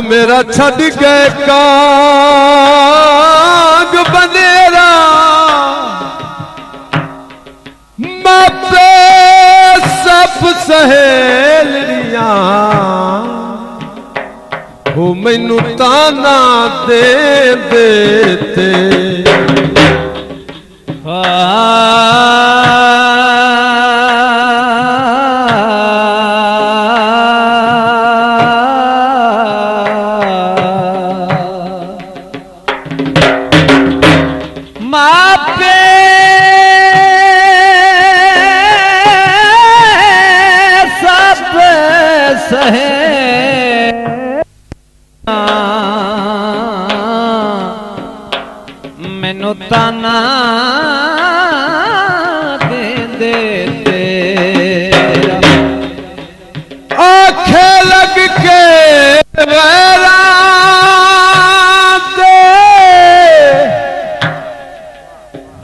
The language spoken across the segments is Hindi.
मेरा छड़ गए काग बनेरा मापे सब सहेलियां हो मैनू ताना दे देते मापे सब सहे मैनू ताना दे देते आखे लग के वैरा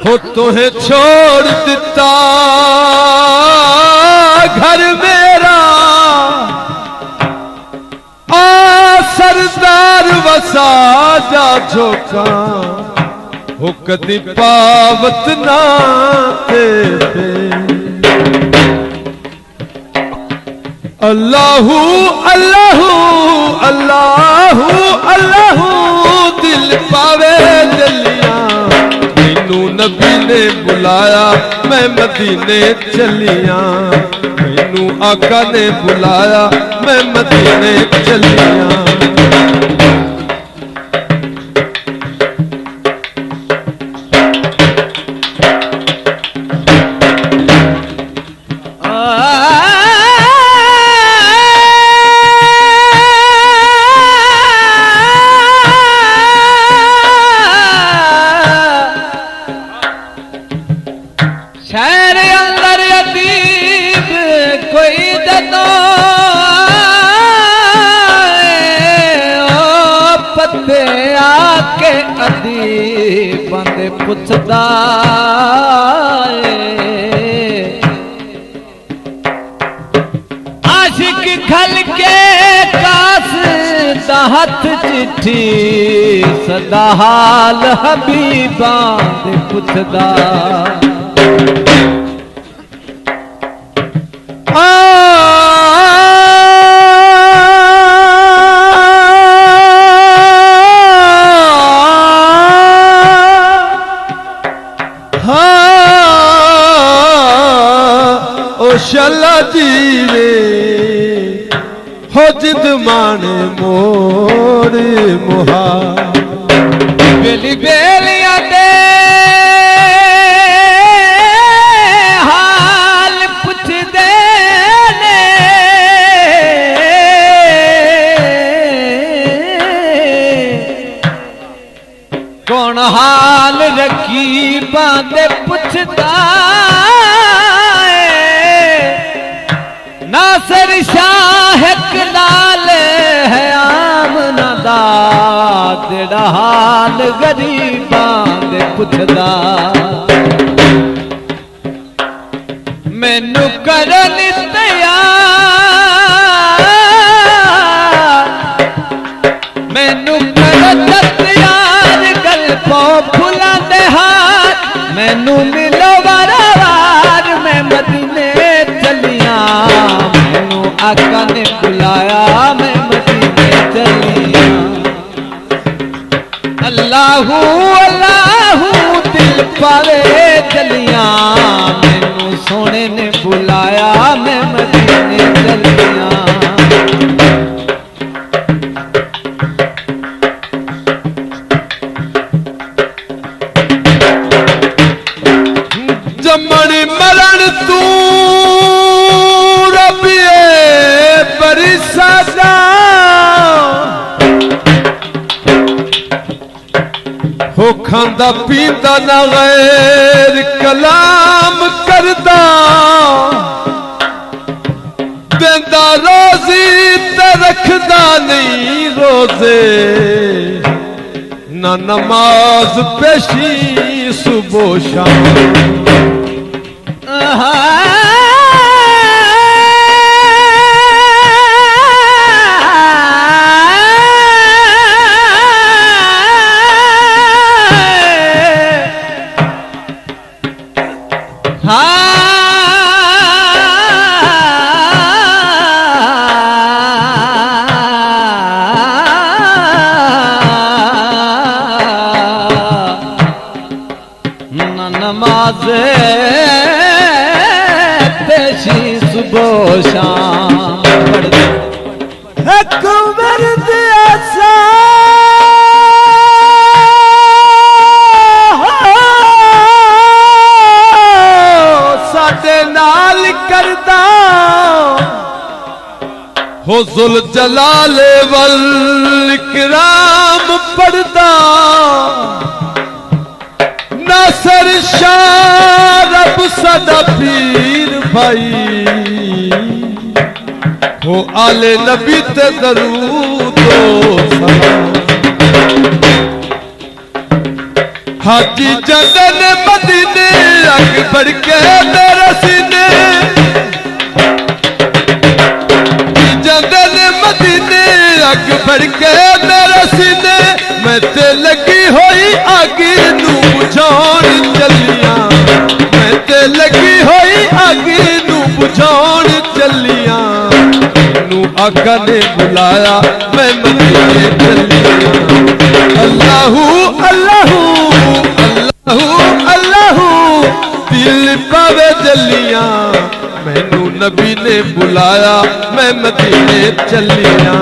हो तुहे छोड़ दिता घर मेरा आ सरदार वसा जा झोंका हो कदी पावत ना तेरे अल्लाहू अल्लाहू अल्लाहू अल्लाहू दिल पावे जलियां मैनू नबी ने बुलाया मैं मदीने चलिया मैनू आका ने बुलाया मैं मदीने चलिया शहर अंदर अदीब कोई दतो पत्ते आके अदीब बंदे पुछदा आशिक खल के कास दा हथ चिट्ठी सदा हाल हबीबां दे पुछदा ओ शला जीवे हो जिद माने मोर मुहा बेली बेलिया दे हाल पुछ दे ने कौन हाल रखी बांधे पुछदा नासिर शाह लाल है आमना दा तेरा हाल गरीबां दे पुछदा मैनू करन तैयार मैनू करन तैयार गल पौ फुलां दे हार मैनू मिलो वार मैं मदीने चलिया मैनू आका ने बुलाया मैं मदीने चलिया अल्लाहू अल्लाहू दिल पावे चलिया मैनू सोने ने बुलाया मैं मदीने चलिया जमण मरण तू रबिए बड़ी सदा हो खांदा पींदा ना गैर कलाम करदा देंदा रोजी ते रखदा नहीं रोजे ना नमाज पेशी सुबह शाम नमाज़े पेशी सुबह शाम पढ़दे एक वर्द ऐसा साडे नाल करदा हो जुल जलाले वल इकराम पढ़दा नासर शाह रब सदा पीर भाई हो आले नबी ते दरूद ओ सलाम हाजी जदन मदीने अग बढ़ के तेरा सीने जदन मदीने अग बढ़ के तेरा सीने मैं ते लगी होई अग नू बुझाउण चलिया मैं ते लगी होई अग नू बुझाउण चलिया नू आका ने बुलाया मैं मदीने चलिया अल्लाहू अल्लाहू अल्लाहू अल्लाहू दिल पावे जलिया मैनू नबी ने बुलाया मैं मदीने चलिया